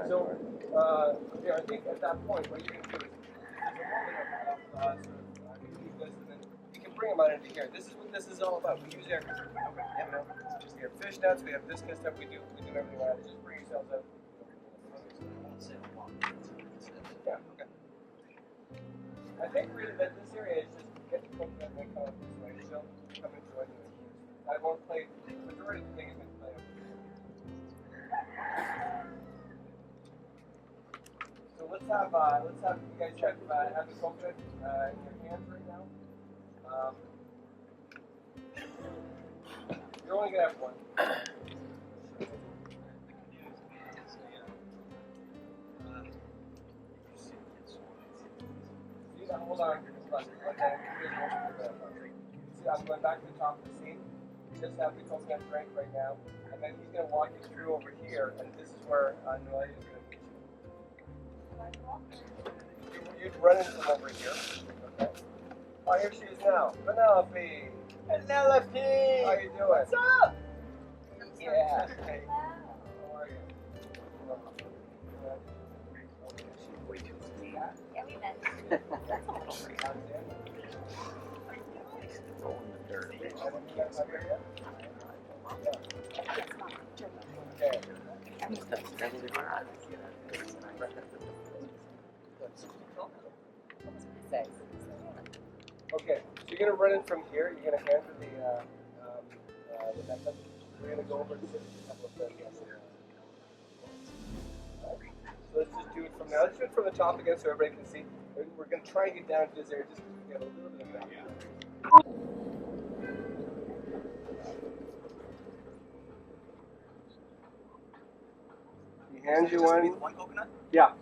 So, yeah, I think at that point, what you're going to do is there's a moment of you do this, and then you can bring them out into here. This is what this is all about. We use everything. You know, we have fish nuts. We have this kind of stuff. We do everything like that. Just bring yourselves out. Yeah. Okay. I think really that this area is just get the coconut and then come up this way. So come and join me. I won't play. The majority of the thing is going to play up here. So let's have you guys have the coconut in your hands right now. You're only gonna have one. Hold on. See, I'm going back to the top of the scene. You just have the coconut drink right now, and then he's gonna walk you through over here, and this is where Noelia is gonna meet you. You'd run into them over here. Okay. Oh, here she is now. Penelope. Penelope. How you doing? What's up? Yeah. Hey. How are you? She's way too sweet. Yeah, we met. That's all. Okay, so you're going to run in from here. You're going to hand her the necklace. We're going to go over and sit a couple of things. So let's just do it from now. Let's do it from the top again so everybody can see. We're going to try and get down to this area just so we get a little bit of that. He hands you one. One coconut? Yeah.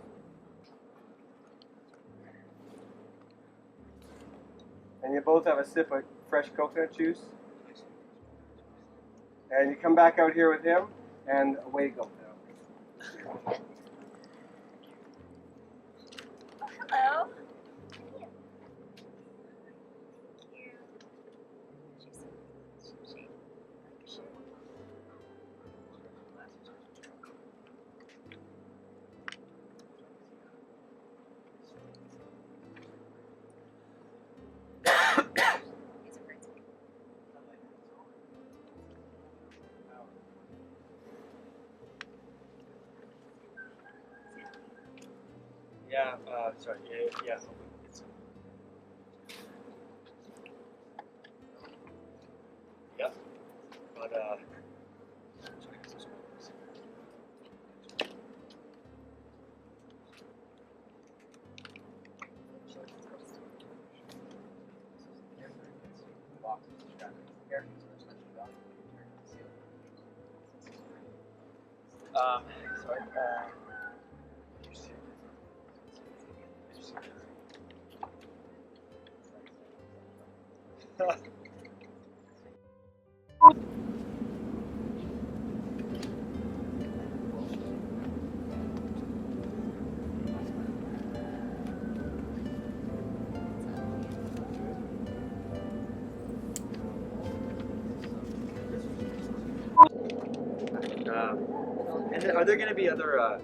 And you both have a sip of fresh coconut juice. And you come back out here with him, and away you go. Hello. Yeah, sorry, yeah. Yep. But, sorry, and then are there going to be other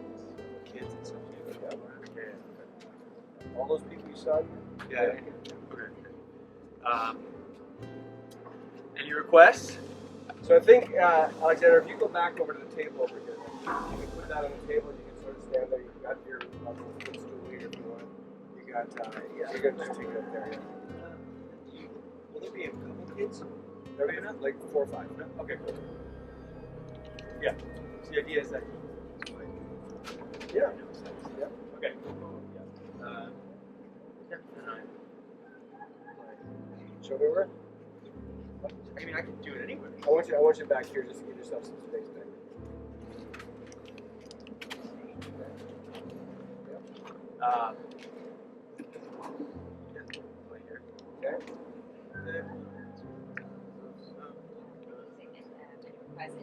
kids and stuff? Yeah. All those people you saw? Yeah. Okay. Any requests? So I think, Alexander, if you go back over to the table over here, you can put that on the table, you can sort of stand there, you've got your footstool here if you want. You got, you're going to just take it up there, yeah. Will there be a couple kids? There we go, like 4 or 5. No? Okay, cool. Yeah. So the idea is that. Yeah. Yeah. Okay. Yeah. Yeah. And Show me where? I mean, I can do it anywhere. I want you back here just to give yourself some space back. Yeah, right here. Okay. Let's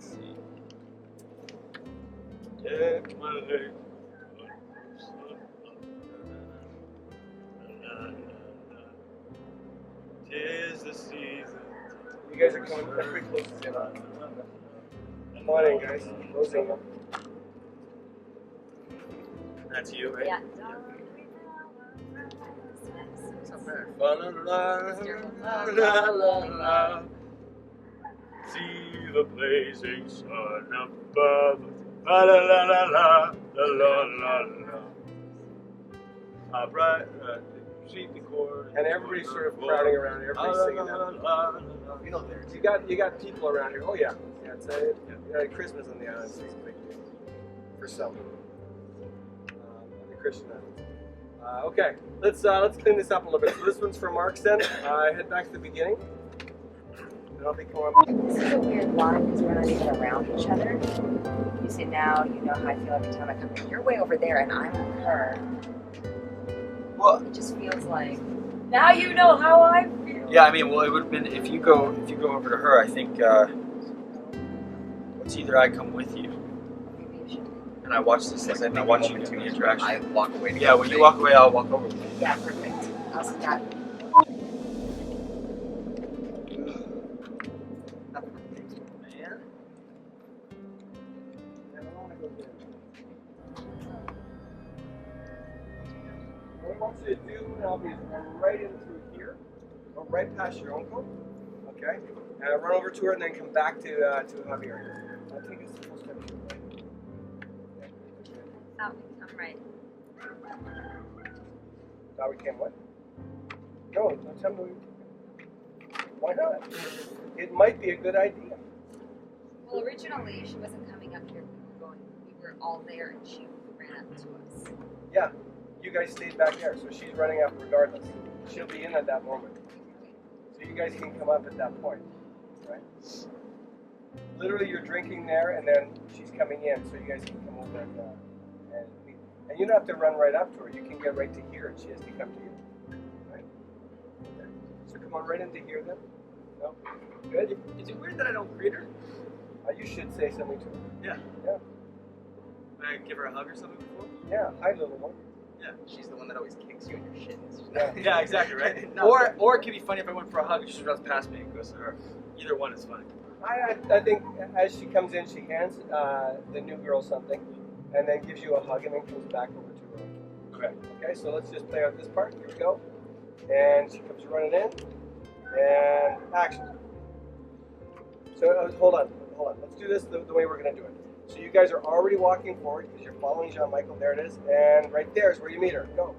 see. Take my leg. the season. You guys are coming pretty close to in on. Come on in, guys. Closing up. That's you, right? Yeah. It's not bad. La la la la la. See the blazing sun above. La la la la la la la la la. Bright, sweep the chord. And everybody's sort of crowding around. Everybody's singing that. You know, you got people around here. Oh yeah, yeah. It's Christmas on the island is a big deal for some. The Christian islands. Okay, let's clean this up a little bit. So this one's for Mark's then. Head back to the beginning. And I'll be going. This is a weird line because we're not even around each other. You say now, you know how I feel every time I come here. You're way over there and I'm with her. Well, it just feels like now you know how I feel. yeah, I mean, well, it would have been if you go over to her. I think it's either I come with you Maybe you should. and I watch this thing and I watch you do the interaction. I walk away. Yeah, when you walk away, I'll walk over with you. Yeah, perfect. How's that? Man. What I want you to do now is run right in through here, go right past your uncle, okay? And run over to her and then come back to Javier. I'll take us full step to the right. Oh, I'm right. Now we can what? No, don't tell me. Why not? It might be a good idea. Well, originally she wasn't coming up here. We were all there and she ran up to us. Yeah, you guys stayed back there, so she's running up regardless. She'll be in at that moment. So you guys can come up at that point, right? Literally, you're drinking there, and then she's coming in, so you guys can come over and meet. And you don't have to run right up to her. You can get right to here, and she has to come to you. Right? Okay. So come on right into here then. No? Good? Is it weird that I don't greet her? You should say something to her. Yeah. Yeah. Can I give her a hug or something before? Yeah. Hi, little one. She's the one that always kicks you in your shins. Yeah. Yeah, exactly, right? No. Or it could be funny if I went for a hug and she just runs past me and goes to her. Either one is funny. I think as she comes in, she hands the new girl something, and then gives you a hug, and then comes back over to her. Okay. Okay, so let's just play out this part. Here we go. And she comes running in, and action. So hold on. Let's do this the way we're going to do it. So you guys are already walking forward because you're following Jean-Michael. There it is. And right there is where you meet her. Go.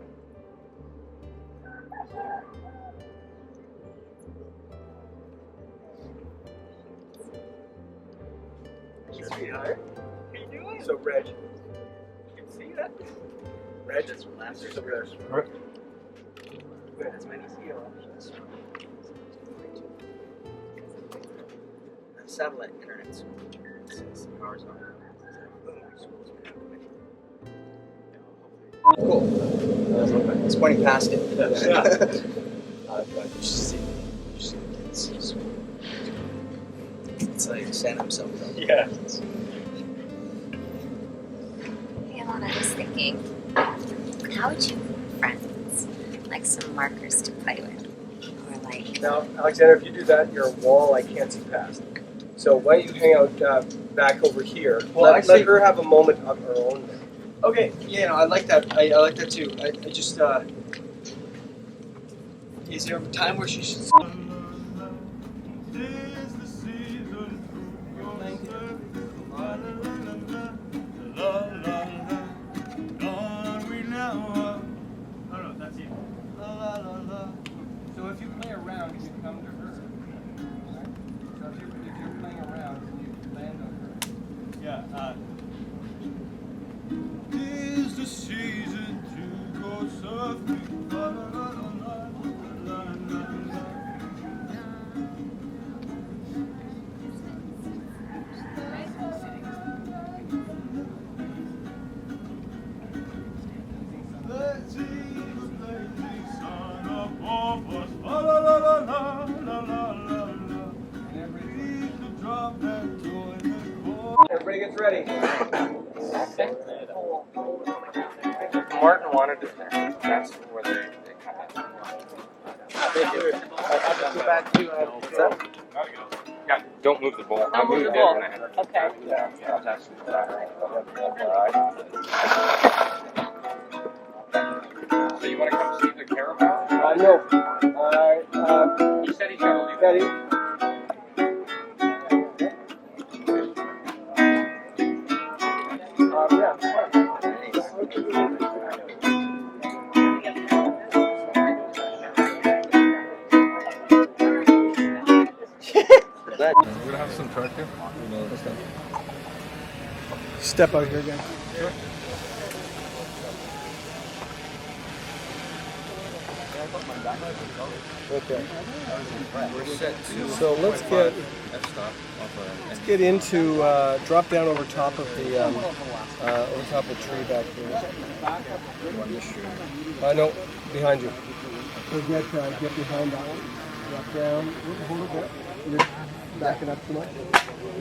Sweetheart. How you doing? So, Reg. You can see that? Reg. That's from last year. Over there. That's my niece. Satellite internet. Since ours are. Cool. It's pointing past it. It's like Santa himself. Yeah. Hey, Alana, I was thinking, how would you make friends? Like some markers to play with? Or like... Now, Alexander, if you do that, you're a wall I can't see past. So why don't you hang out back over here? Well, let her have a moment of her own. Okay, yeah, no, I like that. I like that too. I just, is there a time where she should... So if you play around, you come to her. Right? So if you're playing around, you land on her. Yeah, Tis the season to go surfing. La, la, la, la, la, la, la, la. Let's see the blazing sun above us. La, la, la, la, la, la, la, la, la. Reach the drop and join the chorus. Everybody gets ready. Martin wanted it there. That's where they kind of. Thank you. go back to what's that? Yeah, don't move the bowl. Don't move the bowl. Okay. Yeah, that's So you want to come see the caravan? no. He said he's going to leave. Betty. We're gonna have some tractor. Step out here again. Sure. Okay. We're set to. So let's get into drop down over top of the tree back here. No, behind you. So get behind that one. Drop down. Hold it there. You're backing up too much.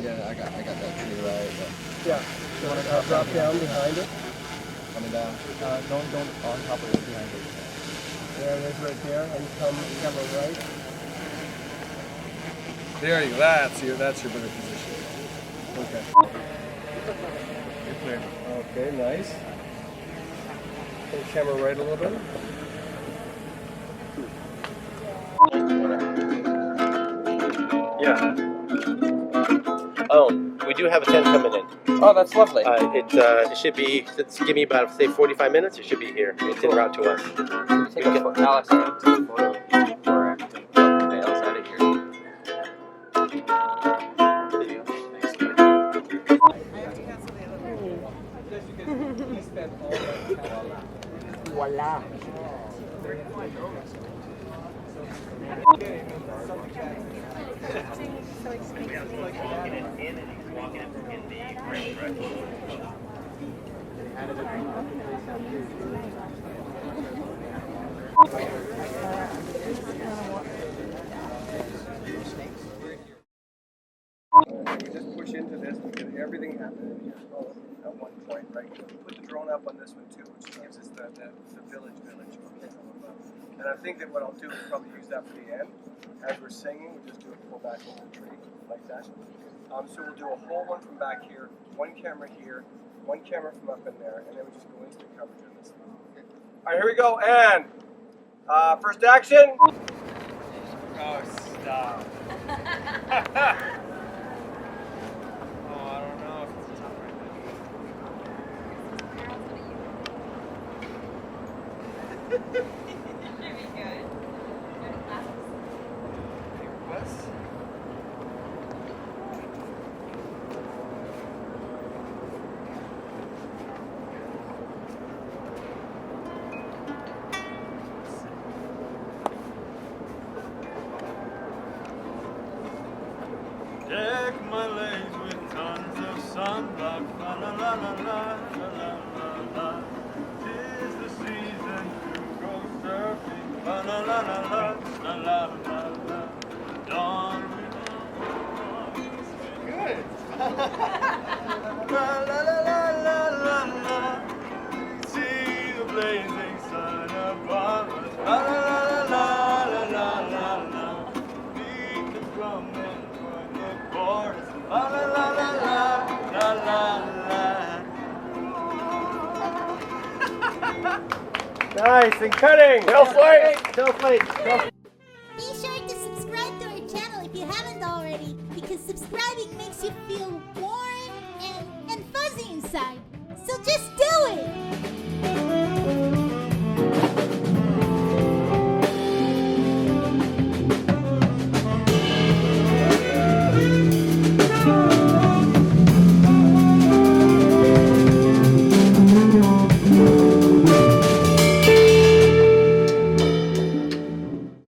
Yeah, I got that tree right. Yeah. So drop down behind it. Coming down. Don't on top of it, behind it. There it is right there, and come camera right. There you go. That's your better position. Okay. You're clear. Okay, nice. Pull the camera right a little bit. Yeah. Oh, we do have a 10 coming in. Oh, that's lovely. It should be, give me about, say, 45 minutes. It should be here. It's en route to us. Take a photo. Alex, take a photo before I take the bales out of here. Video. Voila. We just push into this because everything happened in here at one point, right? Put the drone up on this one too, which gives us the village. And I think that what I'll do is probably use that for the end. As we're singing, we'll just do a pull back over the tree like that. So we'll do a whole one from back here, one camera here, one camera from up in there, and then we just go into the coverage of this. All right, here we go, and first action. Oh, stop. Deck my legs with tons of sunblock. La la la la la la la la. 'Tis the season to go surfing. La la la la la la la la la. Dawn. Good. La la la la la la la. See the blazing sun above us. La la la la la la la. Beat the drum and join the chorus. La la la la la la la la. Nice and cutting. Tail flake. Tail flake. Be sure to subscribe to our channel if you haven't already, because subscribing makes you feel warm and fuzzy inside. So just do it!